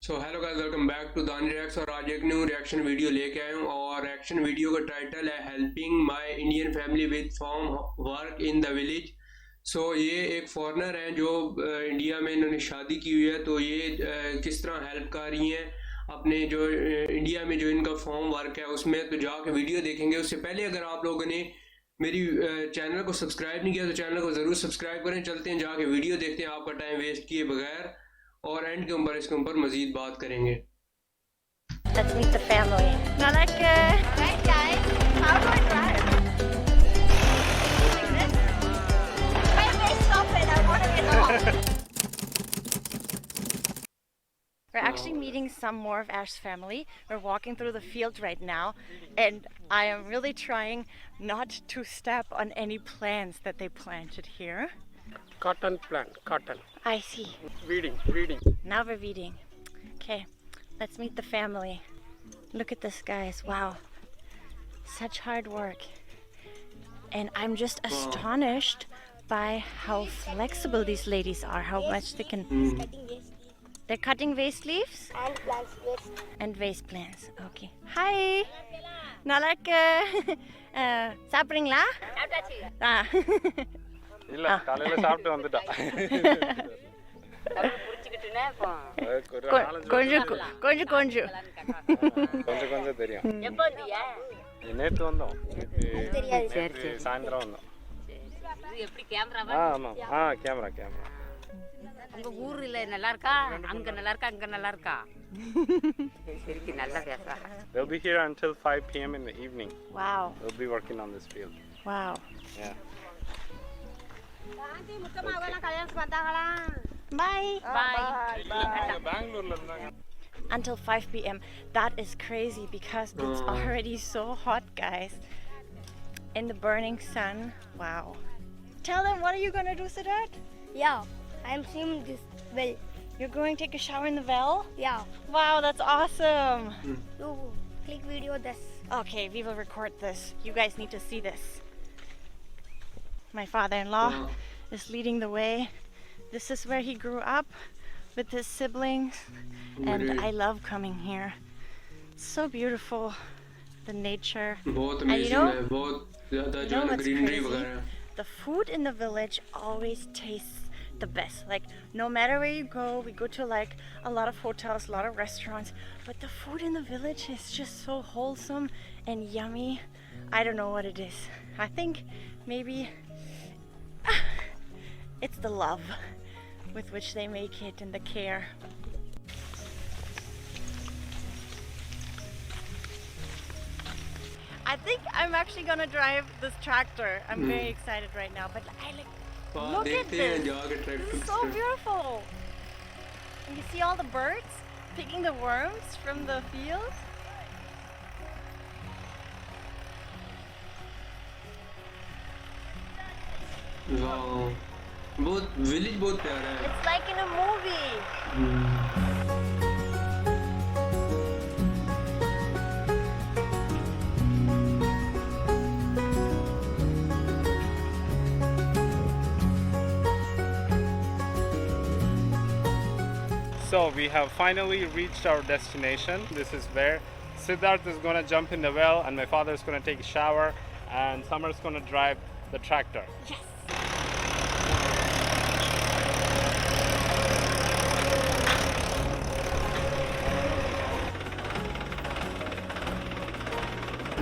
So hello guys, welcome back to Dani reacts. और आज एक न्यू रिएक्शन वीडियो लेके आया हूँ और रिएक्शन वीडियो का टाइटल है helping my Indian family with farm work in the village. So ये एक फॉरेनर हैं जो इंडिया में इन्होंने शादी की हुई है, तो ये किस तरह हेल्प कर रही हैं अपने जो इंडिया में जो इनका फॉर्म वर्क है उसमें। तो जाके वीडियो देखेंगे। उससे पहले अगर आप लोगों ने मेरी चैनल को सब्सक्राइब नहीं किया तो चैनल को ज़रूर सब्सक्राइब करें। चलते हैं जाके वीडियो देखते हैं आपका टाइम वेस्ट किए बगैर, और एंड के ऊपर इसके ऊपर मजीद बात करेंगे। Let's meet the family. Nalaka. Alright guys, how do I drive? Like this? Wait, stop it, I want to get off. We're actually meeting some more of Ash's family. We're walking through the field right now, and I am really trying not to step on any plants that they planted here. Cotton plant, cotton. I see. Weeding. Now we're weeding. Okay, let's meet the family. Look at this, guys. Wow. Such hard work. And I'm just astonished by how flexible these ladies are, how much they can... They're cutting waste leaves? And plants waste. And waste plants. Okay. Hi! Nalaka! Sapringla? Ah. இல்ல காலையில சாப்பிட்டு வந்துட்டா கொஞ்சம் கொஞ்சம் தெரியும். நேத்து வந்தோம், நேத்து சாயந்தரம் வந்தோம். ஆமா கேமரா உங்க ஊர்ல நல்லா இருக்கா, அங்க நல்லா இருக்கா, அங்க நல்லா இருக்கா? சரிக்கு நல்லா பேசுறா. They'll be here until 5 p.m. in the evening. Wow. They'll be working on this field. Wow. Yeah. Bye. பெங்களூர்ல இருந்தாங்க. Until 5 p.m. That is crazy because it's already so hot, guys. In the burning sun. Wow. Tell them, what are you going to do, Siddharth? Yeah, I'm swimming this well. You're going to take a shower in the well? Yeah. Wow, that's awesome. You click video this. Okay, we will record this. You guys need to see this. My father-in-law is leading the way. This is where he grew up with his siblings, and I love coming here. It's so beautiful, the nature. And you know what's crazy? The food in the village always tastes the best. Like, no matter where you go, we go to like a lot of hotels, a lot of restaurants, but the food in the village is just so wholesome and yummy. I don't know what it is. I think maybe it's the love with which they make it and the care. I think I'm actually gonna drive this tractor. I'm very excited right now, but I like, look at this. This is so beautiful. And you see all the birds picking the worms from the field. Wow. बहुत village बहुत प्यारा है. It's like in a movie. So we have finally reached our destination. This is where Siddharth is going to jump in the well, and my father is going to take a shower, and Summer is going to drive the tractor. Yes.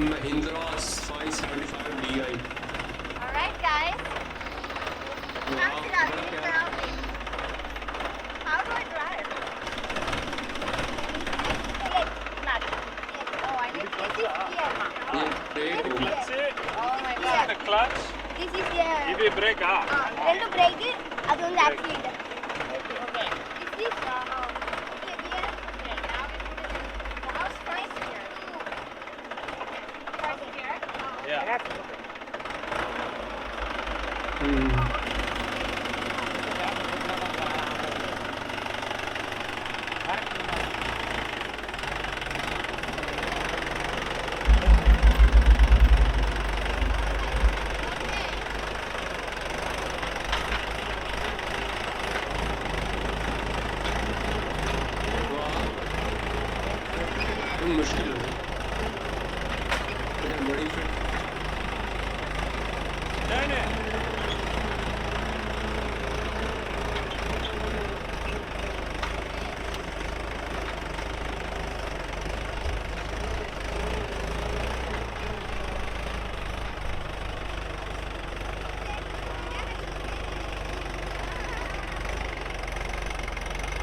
Mahindra 575 Di. All right, guys. Come sit down. Please allow me. How do I drive? Oh, I need this is here. That's it. Oh my God. The clutch. This is the This is brake. when to break it, adon accident. Okay. Is this here? Okay, now we put it in. Well, how's first here? First here? Yeah. Driving मुश्किल हो गई बड़ी fit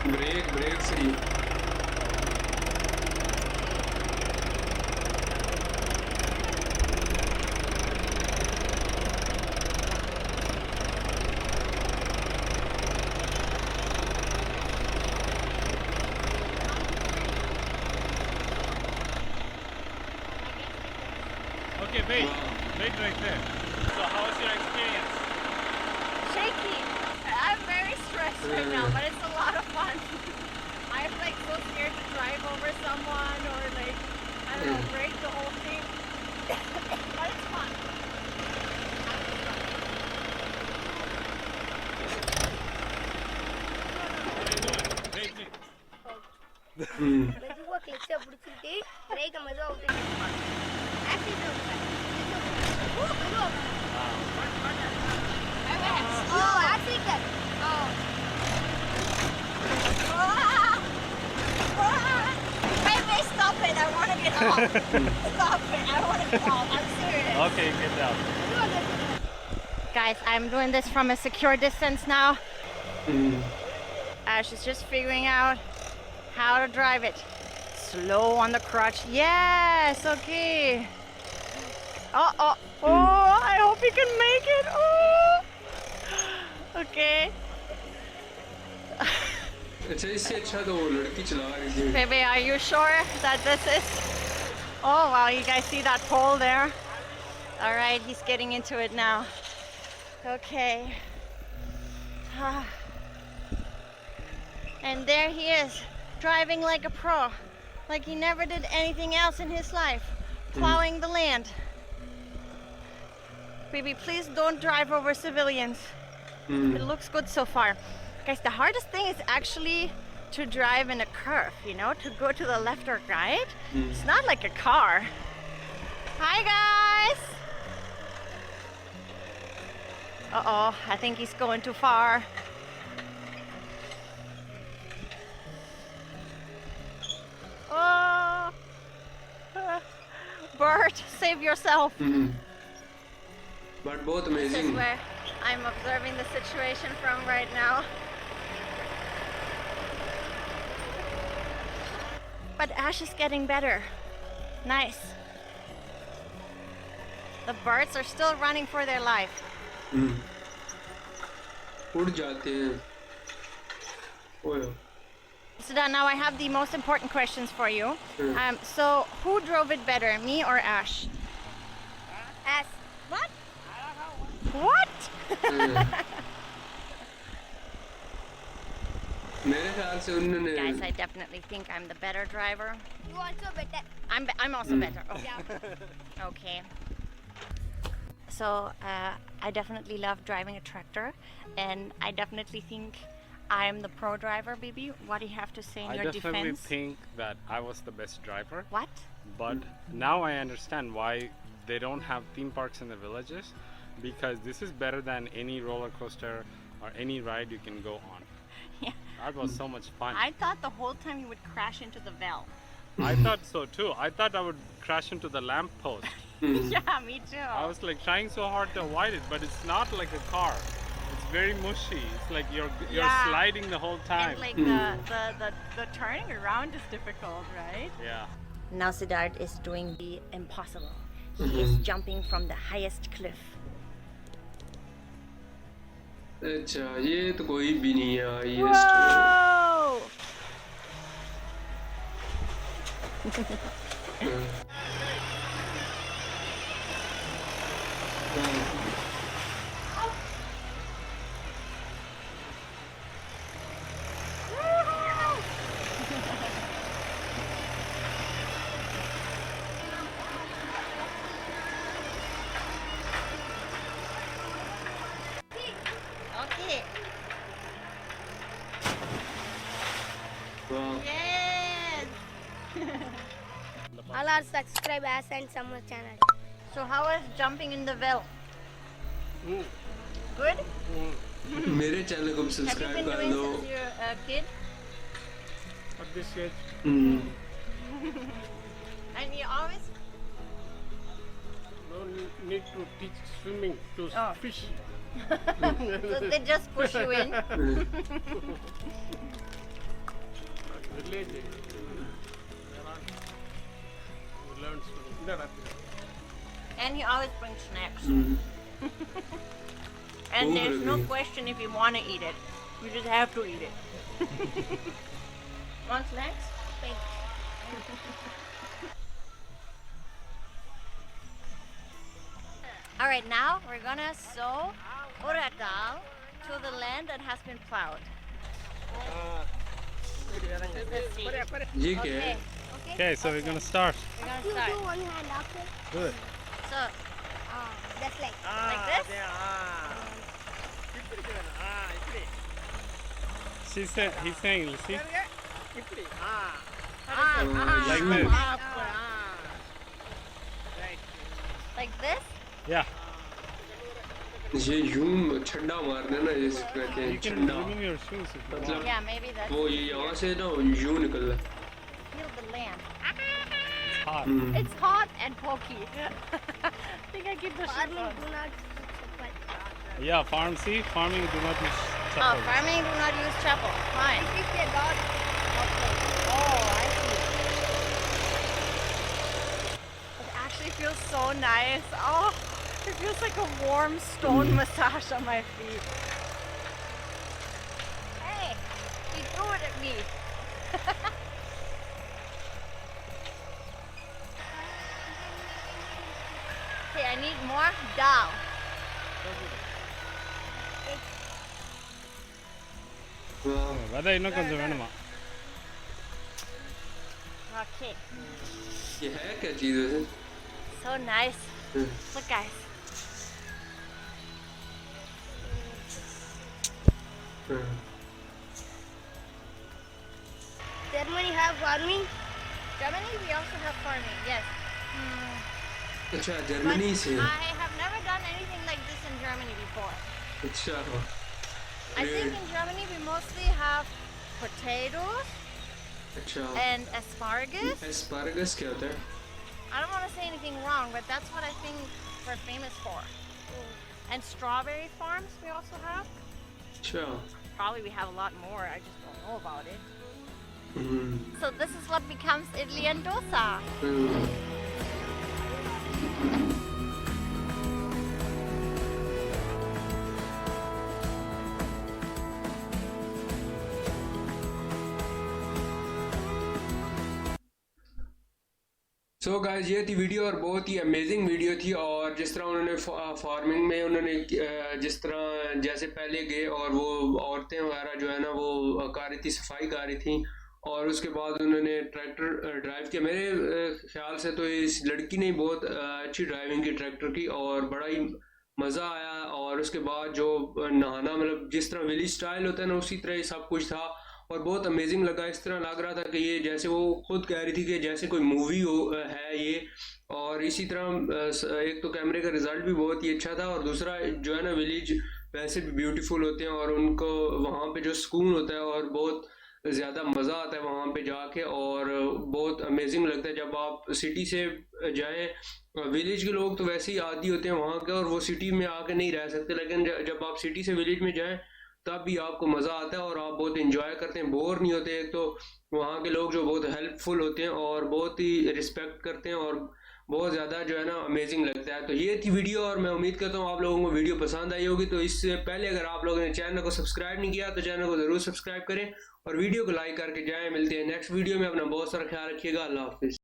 break सही Okay, wait right there. So how was your experience? Shaky. I'm very stressed right now, but it's a lot of fun. I'm like so scared to drive over someone or like, I don't know, break the whole thing. But it's fun. மெதுவா கிளட்சை பிடிச்சிட்டு பிரேக்கை மெதுவா விட்டு accident ஓ accident Wait, stop it. I want to get off. Stop it. I want to get off. I'm serious. Okay, get down. Guys, I'm doing this from a secure distance now. Ash is just figuring out how to drive it. Slow on the crutch. Yes, okay. Oh, I hope you can make it. Oh, okay. अच्छा इससे अच्छा तो वो लड़की चला रही थी Baby, are you sure that this is? Oh, wow, you guys see that pole there? All right, he's getting into it now. Okay. And there he is, driving like a pro, like he never did anything else in his life, plowing the land. Baby, please don't drive over civilians. It looks good so far. Guys, the hardest thing is actually to drive in a curve, you know, to go to the left or right. It's not like a car. Hi, guys. Uh-oh, I think he's going too far. Oh, Bert, save yourself. but बहुत This is amazing where I'm observing the situation from right now. But Ash is getting better. Nice. The birds are still running for their life. उड़ जाते हैं ओए So now I have the most important questions for you. So who drove it better, me or Ash? Ash. What? What? मेरे ख्याल से उन्होंने Guys, I definitely think I'm the better driver. You also better. I'm also better. Oh. Okay. So I definitely love driving a tractor, and I definitely think I'm the pro driver, baby. What do you have to say in I your definitely defense? think that I was the best driver, What? but now I understand why they don't have theme parks in the villages, because this is better than any roller coaster or any ride you can go on. Yeah. That was so much fun. I thought the whole time you would crash into the well. I thought so too. I thought I would crash into the lamp post. Yeah, me too. I was like trying so hard to avoid it, but it's not like a car. It's very mushy. It's like you're Yeah. sliding the whole time. And like the turning around is difficult, right? Yeah. Now Siddharth is doing the impossible. He is jumping from the highest cliff. अच्छा ये तो कोई भी नहीं है ये Whoa! Okay. वाह Yes. All our subscribe us and Summer channel. So how is jumping in the well? Good? मेरे चैनल को Have you सब्सक्राइब been कर doing दो। since you're a kid? At this age, And you always? No need to teach swimming to Oh. fish. So they just push you in? Village, there are you learn swimming. And he always brings snacks. And there's no question if you want to eat it. You just have to eat it. Want snacks? Alright, now we're gonna sow urad dal to the land that has been plowed. Let's see. ये क्या है? Okay. okay, so we're gonna start. We're gonna You start. do one hand after. Good. So, Just like. like this? He's saying, see? How to say Like this. Like this? Yeah. ये यूं छंडा मारना ना जिसे कहते हैं You can छंडा। remove your shoes if you want. मतलब Yeah, maybe that's वो ये यहाँ से ना यूं निकल रहा है। feel the land. It's hot. It's hot and pokey. I think I keep the shoes Farming on. do not support. Yeah, farming do not use Oh, chapel. farming do not use chapel. Fine. If they got Oh, I see. It actually feels so nice. Oh, it feels like a warm stone massage on my feet. Hey, he threw it at me. Okay, I need more dal. Whether you know consume Okay, ये है क्या चीज़ वैसे? so nice. Look, guys. Germany have farming. Germany, we also have farming, yes. अच्छा But Germany से। I have never done anything like this in Germany before. अच्छा। I think in Germany we mostly have potatoes अच्छा। and asparagus. एस्पारगस क्या होता है? I don't want to say anything wrong, but that's what I think we're famous for. And strawberry farms we also have. अच्छा। Probably we have a lot more, I just don't know about it. Hmm. So this is what becomes idli and dosa. So guys ये थी video और बहुत ही amazing video थी। और जिस तरह उन्होंने फार्मिंग में उन्होंने जिस तरह जैसे पहले गए और वो औरतें वगैरह जो है ना वो कर रही थी, सफाई कर रही थी, और उसके बाद उन्होंने ट्रैक्टर ड्राइव किया। मेरे ख्याल से तो इस लड़की ने बहुत अच्छी ड्राइविंग की ट्रैक्टर की और बड़ा ही मज़ा आया। और उसके बाद जो नहाना मतलब जिस तरह विलेज स्टाइल होता है ना उसी तरह ही सब कुछ था और बहुत अमेजिंग लगा। इस तरह लग रहा था कि ये जैसे वो खुद कह रही थी कि जैसे कोई मूवी हो है ये। और इसी तरह एक तो कैमरे का रिज़ल्ट भी बहुत ही अच्छा था और दूसरा जो है ना विलेज वैसे भी ब्यूटीफुल होते हैं और उनको वहाँ पे जो सुकून होता है और बहुत ज़्यादा मज़ा आता है वहाँ पे जाके और बहुत अमेजिंग लगता है जब आप सिटी से जाएं। विलेज के लोग तो वैसे ही आदी होते हैं वहाँ के और वो सिटी में आके नहीं रह सकते, लेकिन जब आप सिटी से विलेज में जाएं तब भी आपको मज़ा आता है और आप बहुत इंजॉय करते हैं, बोर नहीं होते। एक तो वहाँ के लोग जो बहुत हेल्पफुल होते हैं और बहुत ही रिस्पेक्ट करते हैं और बहुत ज़्यादा जो है ना अमेजिंग लगता है। तो ये थी वीडियो और मैं उम्मीद करता हूँ आप लोगों को वीडियो पसंद आई होगी। तो इससे पहले अगर आप लोगों ने चैनल को सब्सक्राइब नहीं किया तो चैनल को ज़रूर सब्सक्राइब करें और वीडियो को लाइक करके जाएँ। मिलते हैं नेक्स्ट वीडियो में। अपना बहुत सारा ख्याल रखिएगा। अल्लाह हाफिज़।